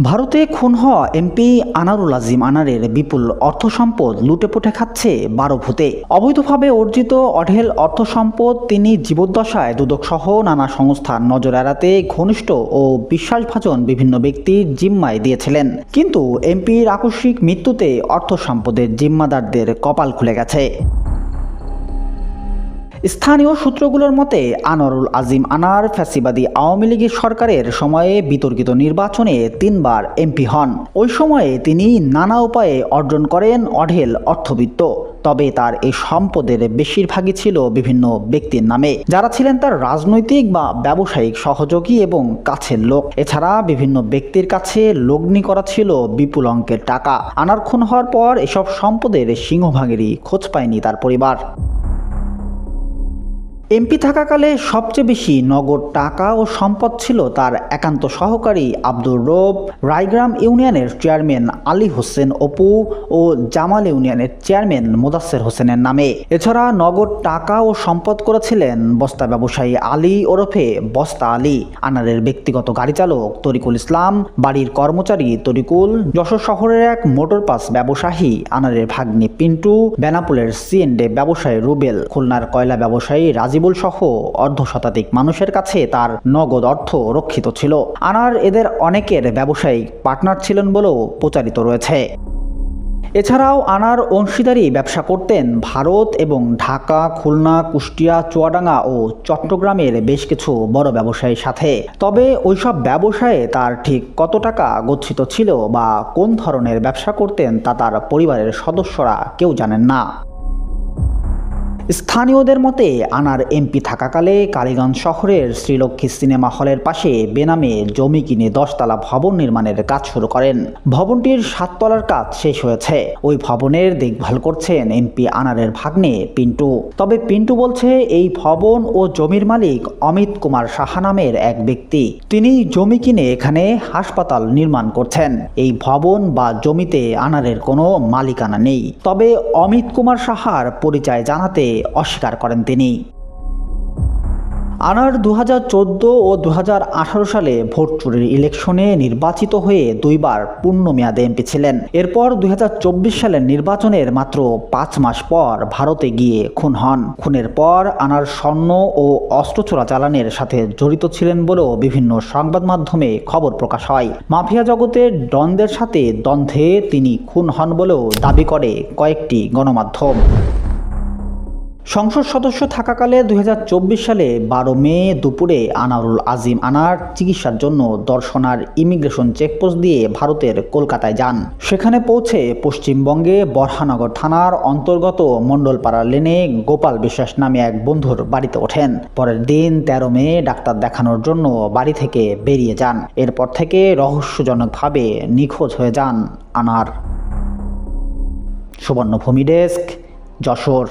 ভারতে খুন হওয়া এমপি আনারুল আজিম আনারের বিপুল অর্থ সম্পদ লুটেপুটে খাচ্ছে 12 ভূতে। অবৈধভাবে অর্জিত অঢেল অর্থ সম্পদ তিনি জীবদ্দশায় দুদকসহ নানা সংস্থার নজর এড়াতে ঘনিষ্ঠ ও বিশ্বাসভাজন বিভিন্ন ব্যক্তির জিম্মায় দিয়েছিলেন। কিন্তু এমপির আকস্মিক মৃত্যুতে অর্থ সম্পদের জিম্মাদারদের কপাল খুলে গেছে। স্থানীয় সূত্রগুলোর মতে আনারুল আজিম আনার ফ্যাসিবাদী আওয়ামী লীগের সরকারের সময়ে বিতর্কিত নির্বাচনে 3 বার এমপি হন। ওই সময়ে তিনি নানা উপায়ে অর্জন করেন অঢেল অর্থবিত্ত। তবে তার এই সম্পদের বেশিরভাগই ছিল বিভিন্ন ব্যক্তির নামে, যারা ছিলেন তার রাজনৈতিক বা ব্যবসায়িক সহযোগী এবং কাছের লোক। এছাড়া বিভিন্ন ব্যক্তির কাছে লগ্নি করা ছিল বিপুল অঙ্কের টাকা। আনার খুন হওয়ার পর এসব সম্পদের সিংহভাগেরই খোঁজ পায়নি তার পরিবার। এমপি থাকাকালে সবচেয়ে বেশি নগদ টাকা ও সম্পদ ছিল তার একান্ত সহকারী আব্দুর রব, রায়গ্রাম ইউনিয়নের চেয়ারম্যান আলী হোসেন অপু ও জামাল ইউনিয়নের চেয়ারম্যান মোদাচ্ছের হোসেনের নামে। এছাড়া নগদ টাকা ও সম্পদ করেছিলেন বস্তা ব্যবসায়ী আলী ওরফে বস্তা আলী, আনারের ব্যক্তিগত গাড়ি চালক তরিকুল ইসলাম, বাড়ির কর্মচারী তরিকুল, যশোর শহরের এক মোটর পাস ব্যবসায়ী আনারের ভাগ্নি পিন্টু, বেনাপোলের সিএনডি ব্যবসায়ী রুবেল, খুলনার কয়লা ব্যবসায়ী রাজীবুল সহ অর্ধশতাধিক মানুষের কাছে তার নগদ অর্থ রক্ষিত ছিল। আনার এদের অনেকের ব্যবসায়িক পার্টনার ছিলেন বলেও প্রচারিত রয়েছে। এছাড়াও আনার অংশীদারি ব্যবসা করতেন ভারত এবং ঢাকা, খুলনা, কুষ্টিয়া, চুয়াডাঙ্গা ও চট্টগ্রামের বেশ কিছু বড় ব্যবসায়ীর সাথে। তবে ওইসব ব্যবসায়ে তার ঠিক কত টাকা গচ্ছিত ছিল বা কোন ধরনের ব্যবসা করতেন তা তার পরিবারের সদস্যরা কেউ জানেন না। স্থানীয়দের মতে আনার এমপি থাকাকালে কালীগঞ্জ শহরের শ্রীলক্ষ্মী সিনেমা হলের পাশে বেনামে জমি কিনে 10 তলা ভবন নির্মাণের কাজ শুরু করেন। ভবনটির 7 তলার কাজ শেষ হয়েছে। ওই ভবনের দেখভাল করছেন এমপি আনারের ভাগ্নে পিন্টু। তবে পিন্টু বলছে এই ভবন ও জমির মালিক অমিত কুমার সাহা নামের এক ব্যক্তি। তিনি জমি কিনে এখানে হাসপাতাল নির্মাণ করছেন। এই ভবন বা জমিতে আনারের কোনো মালিকানা নেই। তবে অমিত কুমার সাহার পরিচয় জানাতে অস্বীকার করেন তিনি। আনার 2014 ও 2018 সালে ভোট চুরির ইলেকশনে নির্বাচিত হয়ে 2 বার পূর্ণ মেয়াদে এমপি ছিলেন। এরপর 2024 সালের নির্বাচনের মাত্র 5 মাস পর ভারতে গিয়ে খুন হন। খুনের পর আনার স্বর্ণ ও অস্ত্র চোরাচালানের সাথে জড়িত ছিলেন বলেও বিভিন্ন সংবাদ মাধ্যমে খবর প্রকাশ হয়। মাফিয়া জগতের ডনদের সাথে দ্বন্দ্বে তিনি খুন হন বলেও দাবি করে কয়েকটি গণমাধ্যম। সংসদ সদস্য থাকাকালে 2024 সালে 12 মে দুপুরে আনারুল আজিম আনার চিকিৎসার জন্য দর্শনার ইমিগ্রেশন চেকপোস্ট দিয়ে ভারতের কলকাতায় যান। সেখানে পৌঁছে পশ্চিমবঙ্গে বরহানগর থানার অন্তর্গত মণ্ডলপাড়া লেনে গোপাল বিশ্বাস নামে এক বন্ধুর বাড়িতে ওঠেন। পরের দিন 13 মে ডাক্তার দেখানোর জন্য বাড়ি থেকে বেরিয়ে যান। এরপর থেকে রহস্যজনকভাবে নিখোঁজ হয়ে যান আনার। সুবর্ণভূমি ডেস্ক, যশোর।